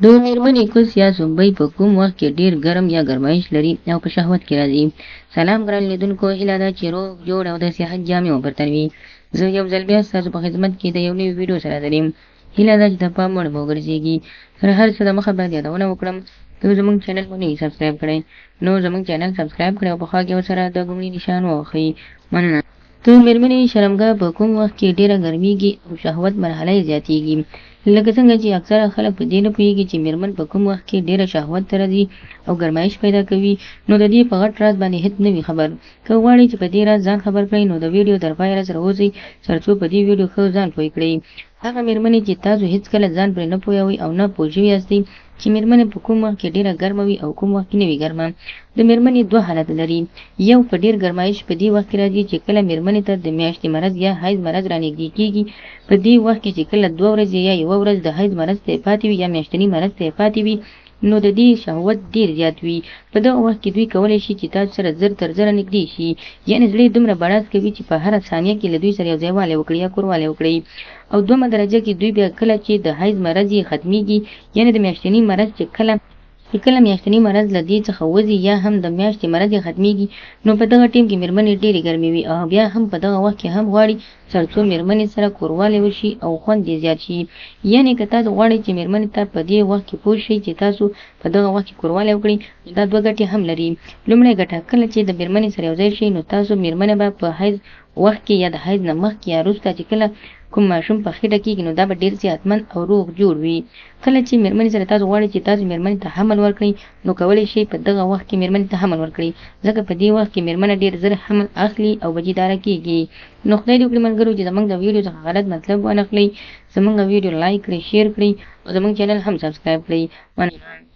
د میرمنې کوس یا سومبۍ په کوم وخت کې ډیر ګرم یا ګرمایش لري او په شهوت کې راځي. سلام ګران لیدونکو، هیله ده چې روغ جوړ او د صحت جامې وبرتن وي. زه یو ځل بیا ستاسو په خدمت کې د یو نوي ویډیو سره دریم. هیله ده چې د پام وړ به وګرځېږي. تر هر څه دمخه باید یادونه وکړم، که زموږ چینل مو نه وي سبسکرایب کړی نو زموږ چینل سبسکرایب کړئ او په خوا کې ورسره د ګونګړي نشان ووهئ. مننه. د میرمنې شرمګاه په کوم وخت کې ډیره ګرمیږي او شهوت مرحله یې زیاتیږي. لکه څنګه چې اکثره خلک په دې نه پوهېږي چې میرمن په کوم وخت کې ډیره شهوت ته راځي او ګرمایش پیدا کوي، نو د دې په غټ راز باندې هیڅ نه وي خبر. که غواړئ چې په دې راز ځان خبر کړئ نو د ویډیو تر پایه راسره اوسئ ترڅو په دې ویډیو ښه ځان پوه کړئ. هغه میرمنې چې تاسو هیڅکله ځان پرې نه پوهوئ او نه پوه شوي یاستئ چې میرمنې په کوم وخت کې ډیره ګرمه وي او کوم وخت کې نه وي ګرمه. د میرمنې دوه حالت لري. یو په ډیر ګرمایش په دې وخت کې راځي چې کله میرمنې ته د میاشتې مرض یا حیض مرض رانږدې کېږي. په دې وخت کې چې کله 2 ورځې یا 1 ورځ د حیض مرض ته پاتې وي یا میاشتني مرض ته پاتې وي، نو د دې شهوت ډیر زیات وي. په دغه وخت کې دوی کولی شي چې تاسو سره زر تر زره نږدې شي، یعنې زړه یې دومره بړاس کوي چې په هره ثانیه کې له دوی سره یو ځایوالی وکړي یا کوروالی وکړي. او دومه درجه کې دوی بیا کله چې د حیض مرض یې ختمیږي، یعنې د میاشتني مرض چې کله میاشتني مرض له دې څخه وځي یا هم د میاشتې مرض یې ختمیږي، نو په دغه ټیم کې میرمنې ډېرې ګرمې وي او بیا هم په دغه وخت کې هم غواړي ترڅو میرمنې سره کوروالی وشي او خوند یې زیات شي. یعنې که تاسو غواړئ چې میرمنې ته په دې وخت کې پوه شئ چې تاسو په دغه وخت کې کوروالی وکړئ، دا 2 ګټې هم لري. لومړی ګټه، کله چې د میرمنې سره یوځای شئ نو تاسو میرمنې به په حیض وخت کې یا د حیض نه مخکې یا وروسته چې کله کوم ماشوم په خېټه کېږي نو دا به ډېر صحتمند او روغ جوړ وي. کله چې میرمنې سره تاسو غواړئ چې تاسو میرمنې ته حمل ورکړئ نو کولی شئ په دغه وخت کې میرمنې ته حمل ورکړئ، ځکه په دې وخت کې میرمنه ډېر زر حمل اخلي او بچیداره کېږي. نو خدای دې وکړي ملګرو چې زموږ د ویډیو څخه غلط مطلب وانخلئ، زموږ ویډیو لایک کړئ، شیر کړئ او زموږ چینل هم سبسکرایب کړئ. مننه.